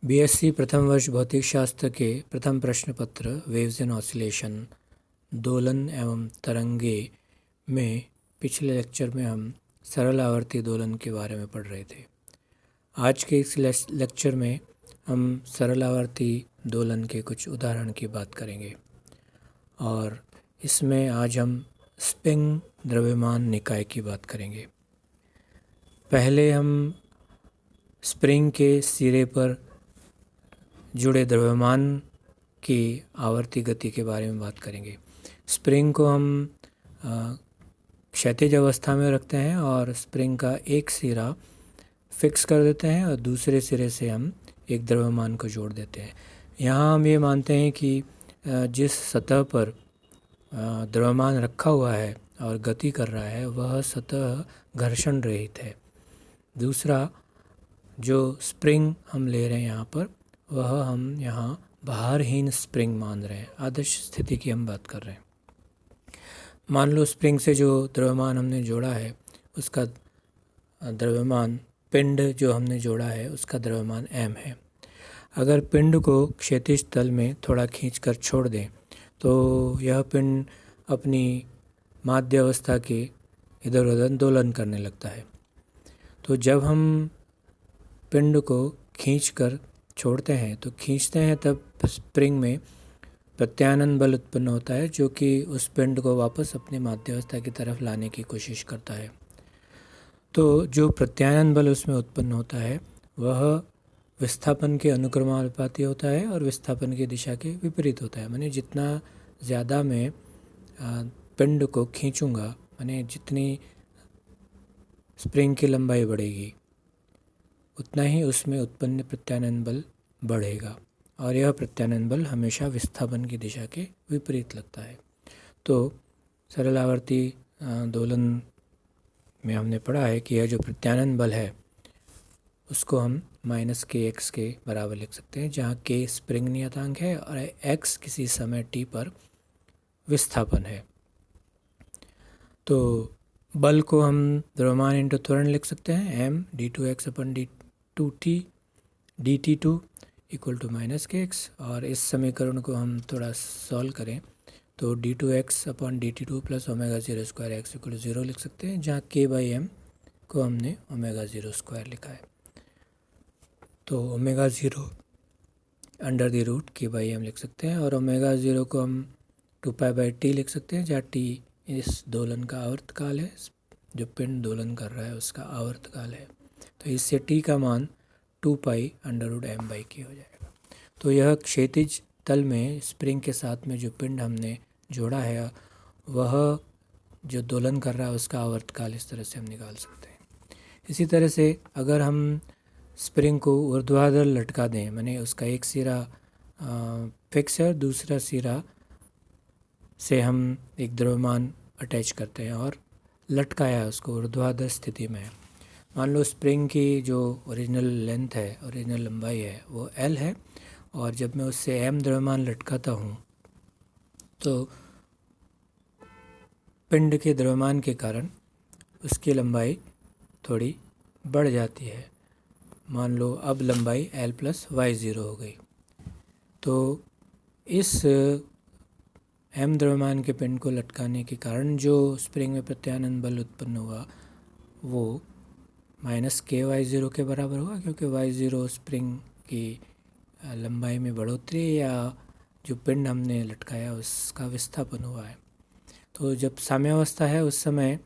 BSc प्रथम वर्ष भौतिक शास्त्र के प्रथम प्रश्न पत्र वेव्स एंड ऑसिलेशन दोलन एवं तरंगे में पिछले लेक्चर में हम सरल आवर्ती दोलन के बारे में पढ़ रहे थे। आज के इस लेक्चर में हम सरल आवर्ती दोलन के कुछ उदाहरण की बात करेंगे और इसमें आज हम स्प्रिंग द्रव्यमान निकाय की बात करेंगे। पहले हम स्प्रिंग के सिरे पर जुड़े द्रव्यमान की आवर्ती गति के बारे में बात करेंगे। स्प्रिंग को हम क्षैतिज अवस्था में रखते हैं और स्प्रिंग का एक सिरा फिक्स कर देते हैं और दूसरे सिरे से हम एक द्रव्यमान को जोड़ देते हैं। यहाँ हम ये मानते हैं कि जिस सतह पर द्रव्यमान रखा हुआ है और गति कर रहा है वह सतह घर्षण रहित है। दूसरा, जो स्प्रिंग हम ले रहे हैं यहाँ पर वह हम यहाँ भारहीन स्प्रिंग मान रहे हैं। आदर्श स्थिति की हम बात कर रहे हैं। मान लो स्प्रिंग से जो द्रव्यमान हमने जोड़ा है उसका द्रव्यमान, पिंड जो हमने जोड़ा है उसका द्रव्यमान m है। अगर पिंड को क्षैतिज तल में थोड़ा खींचकर छोड़ दें तो यह पिंड अपनी माध्य अवस्था के इधर उधर दोलन करने लगता है। तो जब हम पिंड को खींचकर छोड़ते हैं तो खींचते हैं तब स्प्रिंग में प्रत्यानयन बल उत्पन्न होता है जो कि उस पिंड को वापस अपनी माध्यावस्था की तरफ लाने की कोशिश करता है। तो जो प्रत्यानयन बल उसमें उत्पन्न होता है वह विस्थापन के अनुक्रमानुपाती होता है और विस्थापन की दिशा के विपरीत होता है। माने जितना ज़्यादा मैं पिंड को खींचूँगा, माने जितनी स्प्रिंग की लंबाई बढ़ेगी उतना ही उसमें उत्पन्न प्रत्यानयन बल बढ़ेगा और यह प्रत्यानयन बल हमेशा विस्थापन की दिशा के विपरीत लगता है। तो सरल आवर्ती दोलन में हमने पढ़ा है कि यह जो प्रत्यानयन बल है उसको हम -kx के बराबर लिख सकते हैं, जहाँ k स्प्रिंग नियतांक है और x किसी समय t पर विस्थापन है। तो बल को हम द्रव्यमान इंटू त्वरण लिख सकते हैं, m d2x upon d2t dt2 equal to -kx। और इस समीकरण को हम थोड़ा सॉल्व करें तो d2x upon dt2 plus omega 0 square x equal to 0 लिख सकते हैं, जहाँ k/m को हमने ओमेगा 0 स्क्वायर लिखा है। तो omega 0 under the root k/m लिख सकते हैं और ओमेगा 0 को हम 2π/t लिख सकते हैं, जहाँ t इस दोलन का आवर्तकाल है, जो पिंड दोलन कर रहा है उसका आवर्तकाल है। तो इससे t का मान 2π√m/k हो जाएगा। तो यह क्षैतिज तल में स्प्रिंग के साथ में जो पिंड हमने जोड़ा है वह जो दोलन कर रहा है उसका आवर्तकाल इस तरह से हम निकाल सकते हैं। इसी तरह से अगर हम स्प्रिंग को ऊर्ध्वाधर लटका दें, माने उसका एक सिरा फिक्स है और दूसरा सिरा से हम एक द्रव्यमान अटैच करते हैं और लटकाया उसको ऊर्ध्वाधर स्थिति में। मान लो स्प्रिंग की जो ओरिजिनल लेंथ है, ओरिजिनल लंबाई है वो L है और जब मैं उससे m द्रव्यमान लटकाता हूँ तो पिंड के द्रव्यमान के कारण उसकी लंबाई थोड़ी बढ़ जाती है। मान लो अब लंबाई L + y0 हो गई। तो इस m द्रव्यमान के पिंड को लटकाने के कारण जो स्प्रिंग में प्रत्यानयन बल उत्पन्न हुआ वो -ky0 के बराबर होगा, क्योंकि y0 स्प्रिंग की लंबाई में बढ़ोतरी या जो पिंड हमने लटकाया उसका विस्थापन हुआ है। तो जब साम्यावस्था है उस समय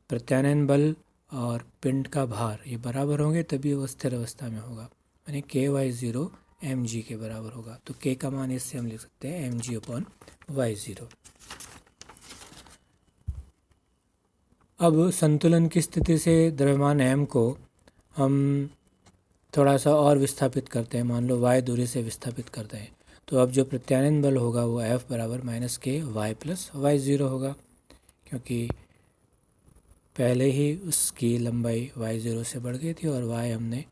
प्रत्यानयन बल और पिंड का भार ये बराबर होंगे, तभी वो स्थिर अवस्था में होगा, यानी ky0 mg के बराबर होगा। तो k का मान इससे हम लिख सकते हैं mg/y0। अब संतुलन की स्थिति से द्रव्यमान m को हम थोड़ा सा और विस्थापित करते हैं, मान लो y दूरी से विस्थापित करते हैं। तो अब जो प्रत्यानयन बल होगा वो F बराबर -k y + y0 होगा, क्योंकि पहले ही उसकी लंबाई y0 से बढ़ गई थी और y हमने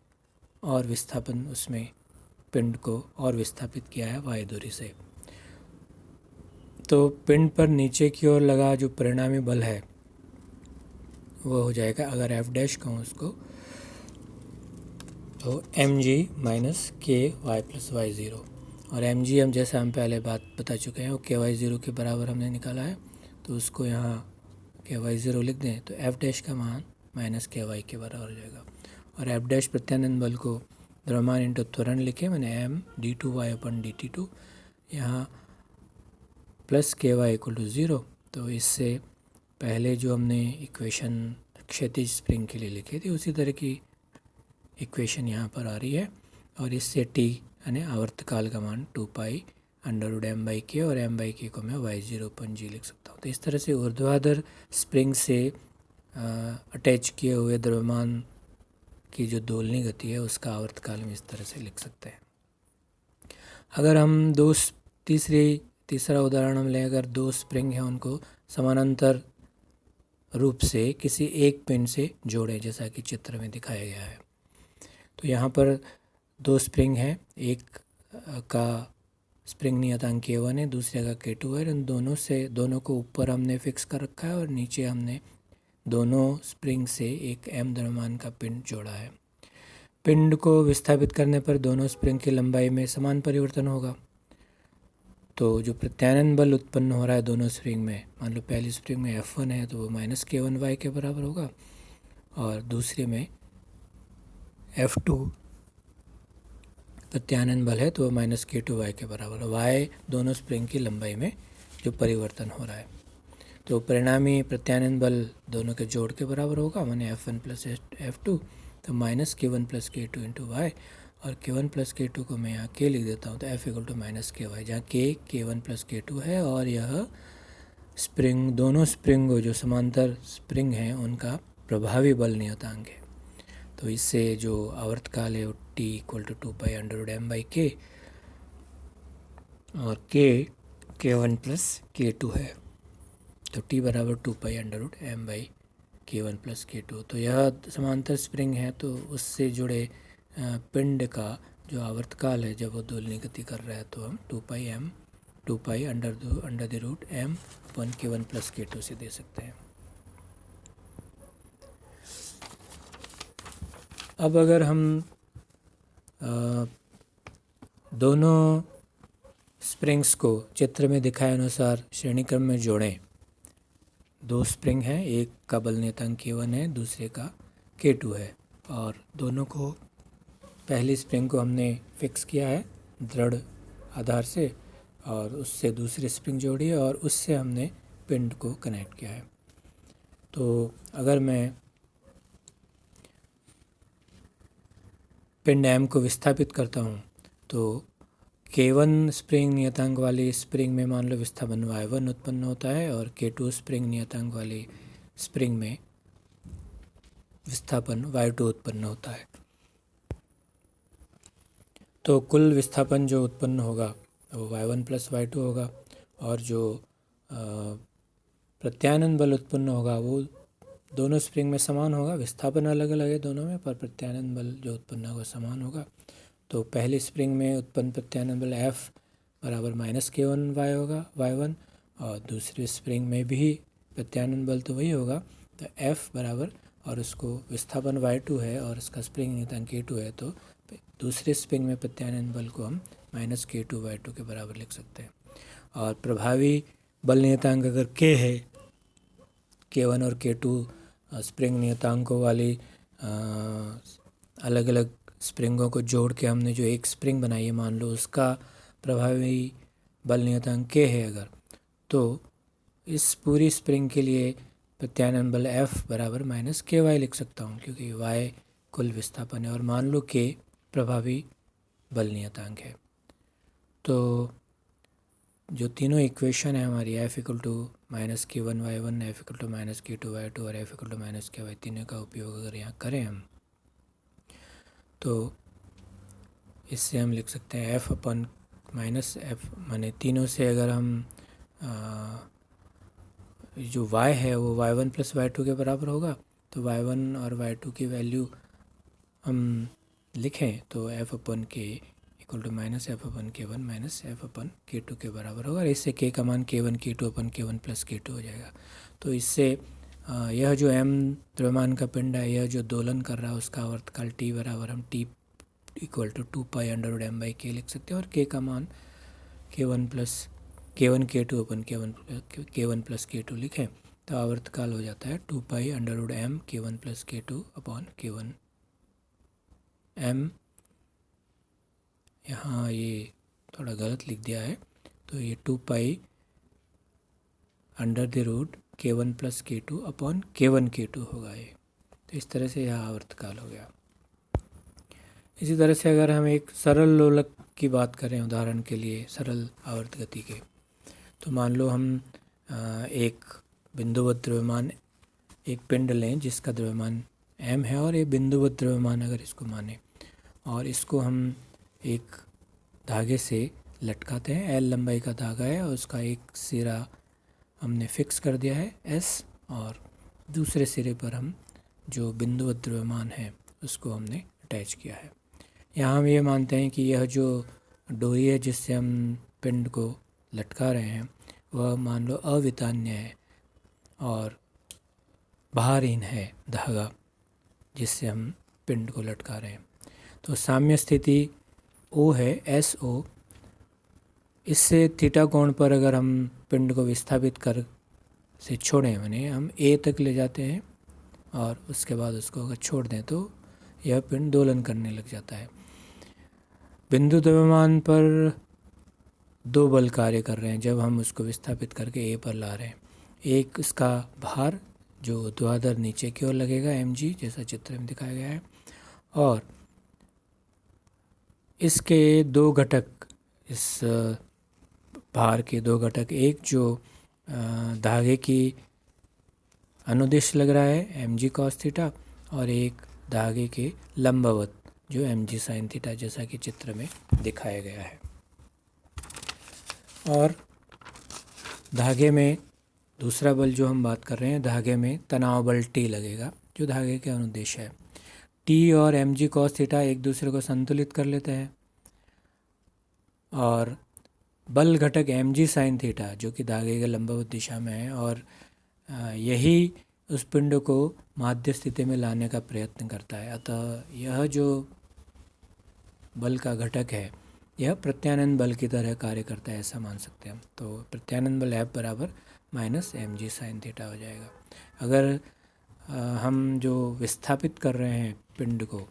और विस्थापन उसमें पिंड को और विस्थापित किया है y दूरी से। तो पिंड पर नीचे की ओर लगा जो परिणामी बल है वो हो जाएगा, अगर F' कहूँ उसको, तो एम जी माइनस के वाई प्लस वाई ज़ीरो, और एम जी हम जैसा हम पहले बात बता चुके हैं वो के वाई ज़ीरो के बराबर हमने निकाला है, तो उसको यहाँ के वाई ज़ीरो लिख दें तो एफ डैश का मान माइनस के वाई के बराबर हो जाएगा। और एफ डैश प्रत्यानयन बल को द्रव्यमान इंटू त्वरण लिखे, मैंने m d two y upon d t two, यहाँ plus k y equal to zero. तो इससे पहले जो हमने इक्वेशन क्षैतिज स्प्रिंग के लिए लिखी थी उसी तरह की इक्वेशन यहाँ पर आ रही है, और इससे टी यानी आवर्तकाल का मान 2 pi under root M by के, और एम बाई के को मैं वाई ज़ीरो अपन जी लिख सकता हूँ। तो इस तरह से ऊर्ध्वाधर स्प्रिंग से अटैच किए हुए द्रव्यमान की जो दोलनी गति है उसका आवर्तकाल हम इस तरह से लिख सकते हैं। अगर हम तीसरा उदाहरण हम लें, अगर दो स्प्रिंग हैं उनको समानांतर रूप से किसी एक पिन से जोड़ें जैसा कि चित्र में दिखाया गया है, तो यहाँ पर दो स्प्रिंग हैं, एक का स्प्रिंग नियतांक K1 है, दूसरे का K2 है। इन दोनों को ऊपर हमने फिक्स कर रखा है और नीचे हमने दोनों स्प्रिंग से एक m द्रव्यमान का पिंड जोड़ा है। पिंड को विस्थापित करने पर दोनों स्प्रिंग की लंबाई में समान परिवर्तन होगा। तो जो प्रत्यानयन बल उत्पन्न हो रहा है दोनों स्प्रिंग में, मान लो पहली स्प्रिंग में F1 है तो वो माइनस K1y के बराबर होगा, और दूसरे में F2 प्रत्यानयन बल है तो वो माइनस K2y के बराबर है। y दोनों स्प्रिंग की लंबाई में जो परिवर्तन हो रहा है, तो परिणामी प्रत्यानयन बल दोनों के जोड़ के बराबर होगा, माने F1 प्लस F2, तो minus K1 plus K2 into Y, और K1 प्लस K2 को मैं यहाँ K लिख देता हूँ, तो F equal to minus KY, जहाँ K1 प्लस K2 है, और यह स्प्रिंग दोनों स्प्रिंग जो समांतर स्प्रिंग हैं उनका प्रभावी बल नियतांक है। तो इससे जो आवर्तकाल है वो T equal to 2 pi under root M by के, और K1 प्लस K2 है, तो T बराबर 2 pi under root M by K1 plus K2। तो यह समांतर स्प्रिंग है, तो उससे जुड़े पिंड का जो आवर्तकाल है जब वो दोलनी गति कर रहा है, तो हम 2 pi under the root M upon K1 plus K2 से दे सकते हैं। अब अगर हम दोनों स्प्रिंग्स को चित्र में दिखाए अनुसार श्रेणी क्रम में जोड़ें, दो स्प्रिंग हैं, एक का बल नियतांक K1 है, दूसरे का K2 है, और दोनों को पहली स्प्रिंग को हमने फिक्स किया है दृढ़ आधार से, और उससे दूसरी स्प्रिंग जोड़ी है और उससे हमने पिंड को कनेक्ट किया है। तो अगर मैं पिंड M को विस्थापित करता हूँ तो K1 स्प्रिंग नियतांक वाली स्प्रिंग में मान लो विस्थापन Y1 उत्पन्न होता है, और K2 स्प्रिंग नियतांक वाली स्प्रिंग में विस्थापन Y2 उत्पन्न होता है। तो कुल विस्थापन जो उत्पन्न होगा वो Y1 प्लस Y2 होगा, और जो प्रत्यानयन बल उत्पन्न होगा वो दोनों स्प्रिंग में समान होगा। विस्थापन अलग अलग है दोनों में, पर प्रत्यानयन बल जो उत्पन्न होगा समान होगा। तो पहली स्प्रिंग में उत्पन्न प्रत्यानयन बल F बराबर माइनस K1y होगा Y1, और दूसरी स्प्रिंग में भी प्रत्यानयन बल तो वही होगा, तो F बराबर, और उसको विस्थापन Y2 है और उसका स्प्रिंग नियतांक K2 है, तो दूसरे स्प्रिंग में प्रत्यानयन बल को हम माइनस K2y2 के बराबर लिख सकते हैं। और प्रभावी बल नियतांक अगर K है, K1 और K2 स्प्रिंग नियतांकों वाली अलग अलग स्प्रिंगों को जोड़ के हमने जो एक स्प्रिंग बनाई है, मान लो उसका प्रभावी बल नियतांक K है अगर, तो इस पूरी स्प्रिंग के लिए प्रत्यानयन बल F बराबर माइनस KY लिख सकता हूँ, क्योंकि Y कुल विस्थापन है और मान लो K प्रभावी बल नियतांक है। तो जो तीनों इक्वेशन है हमारी, F equal to minus K1y1, F equal to minus K2y2 और F equal to minus KY, तीनों का उपयोग अगर यहाँ करें हम, तो इससे हम लिख सकते हैं F अपन माइनस F, माने तीनों से अगर हम जो Y है वो Y1 प्लस Y2 के बराबर होगा, तो Y1 और Y2 की वैल्यू हम लिखें तो F upon K equal to minus F upon K1 minus F upon K2 के बराबर होगा, और इससे K का मान K1 K2 अपन K1 प्लस K2 हो जाएगा। तो इससे यह जो M द्रव्यमान का पिंड है, यह जो दोलन कर रहा है उसका आवर्तकाल T बराबर हम T इक्वल टू 2π/m/k लिख सकते हैं और k का मान k1 अपन k1 प्लस k2 लिखें तो आवर्तकाल हो जाता है 2π/m k1 plus k2 upon k1 m। यहाँ ये थोड़ा गलत लिख दिया है, तो ये 2π/√k1 plus k2 upon k1 k2 होगा ये। तो इस तरह से यह आवर्तकाल हो गया। इसी तरह से अगर हम एक सरल लोलक की बात करें, उदाहरण के लिए सरल आवर्त गति के, तो मान लो हम एक बिंदुवत द्रव्यमान एक पिंड लें जिसका द्रव्यमान m है और ये बिंदुवत द्रव्यमान अगर इसको माने और इसको हम एक धागे से लटकाते हैं। L लंबाई का धागा है और उसका एक सिरा हमने फिक्स कर दिया है S, और दूसरे सिरे पर हम जो बिंदुवत द्रव्यमान है उसको हमने अटैच किया है। यहाँ हम ये मानते हैं कि यह जो डोरी है जिससे हम पिंड को लटका रहे हैं वह मान लो अवितान्य है और भारहीन है धागा जिससे हम पिंड को लटका रहे हैं। तो साम्य स्थिति O है, SO। इससे थीटा कोण पर अगर हम पिंड को विस्थापित कर से छोड़ें, माने हम A तक ले जाते हैं और उसके बाद उसको अगर छोड़ दें तो यह पिंड दोलन करने लग जाता है। बिंदु द्रव्यमान पर दो बल कार्य कर रहे हैं जब हम उसको विस्थापित करके A पर ला रहे हैं। एक इसका भार जो ऊर्ध्वाधर नीचे की ओर लगेगा mg, जैसा चित्र में दिखाया गया है, और इसके दो घटक, इस भार के दो घटक, एक जो धागे की अनुदिश लग रहा है mg cos थीटा और एक धागे के लंबवत जो mg sin थीटा, जैसा कि चित्र में दिखाया गया है। और धागे में दूसरा बल जो हम बात कर रहे हैं, धागे में तनाव बल T लगेगा जो धागे के अनुदिश है। T और mg cos थीटा एक दूसरे को संतुलित कर लेते हैं और बल घटक mg sin थीटा जो कि धागे के लंबवत दिशा में है और यही उस पिंड को माध्य स्थिति में लाने का प्रयत्न करता है। अतः यह जो बल का घटक है यह प्रत्यानयन बल की तरह कार्य करता है, ऐसा मान सकते हैं हम। तो प्रत्यानयन बल F बराबर माइनस mg sin थीटा हो जाएगा। अगर हम जो विस्थापित कर रहे हैं पिंड को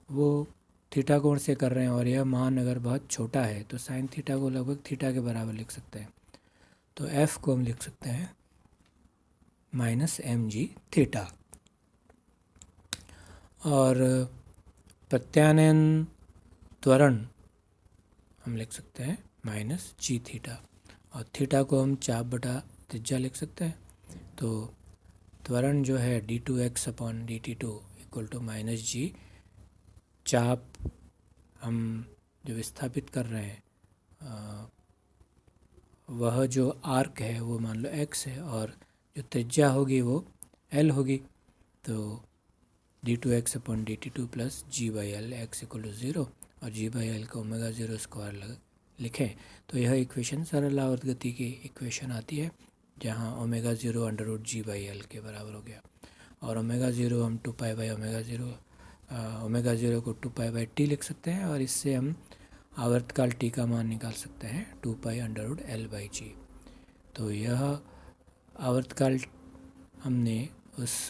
वो थीटा कोण से कर रहे हैं और यह मान अगर बहुत छोटा है तो साइन थीटा को लगभग थीटा के बराबर लिख सकते हैं। तो F को हम लिख सकते हैं माइनस mg थीटा, और प्रत्यानयन त्वरण हम लिख सकते हैं माइनस g थीटा, और थीटा को हम चाप बटा त्रिज्या लिख सकते हैं। तो त्वरण जो है d2x upon dt2 equal to minus g, चाप हम जो विस्थापित कर रहे हैं वह जो आर्क है वो मान लो x है और जो त्रिज्या होगी वो l होगी। तो d2x upon dt2 plus g/l x equal to 0 और g/l का ओमेगा 0 स्क्वायर लिखें तो यह इक्वेशन सरल आवर्त गति की इक्वेशन आती है जहाँ ओमेगा 0 अंडर रूट g/l के बराबर हो गया और ओमेगा 0 हम 2π/ओमेगा 0 ओमेगा 0 को 2π/t लिख सकते हैं और इससे हम आवर्तकाल t का मान निकाल सकते हैं 2π/L/g। तो यह आवर्तकाल हमने उस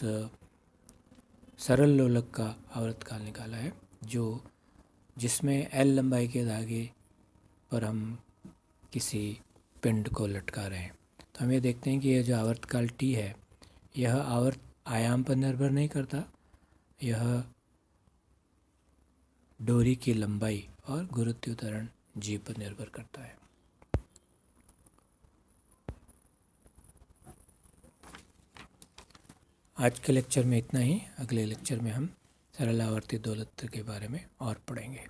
सरल लोलक का आवर्तकाल निकाला है जो जिसमें L लंबाई के धागे पर हम किसी पिंड को लटका रहे हैं। तो हम ये देखते हैं कि यह जो आवर्तकाल T है यह आवर्त आयाम पर निर्भर नहीं करता, यह डोरी की लंबाई और गुरुत्वीय त्वरण g पर निर्भर करता है। आज के लेक्चर में इतना ही। अगले लेक्चर में हम सरल आवर्ती दोलक के बारे में और पढ़ेंगे।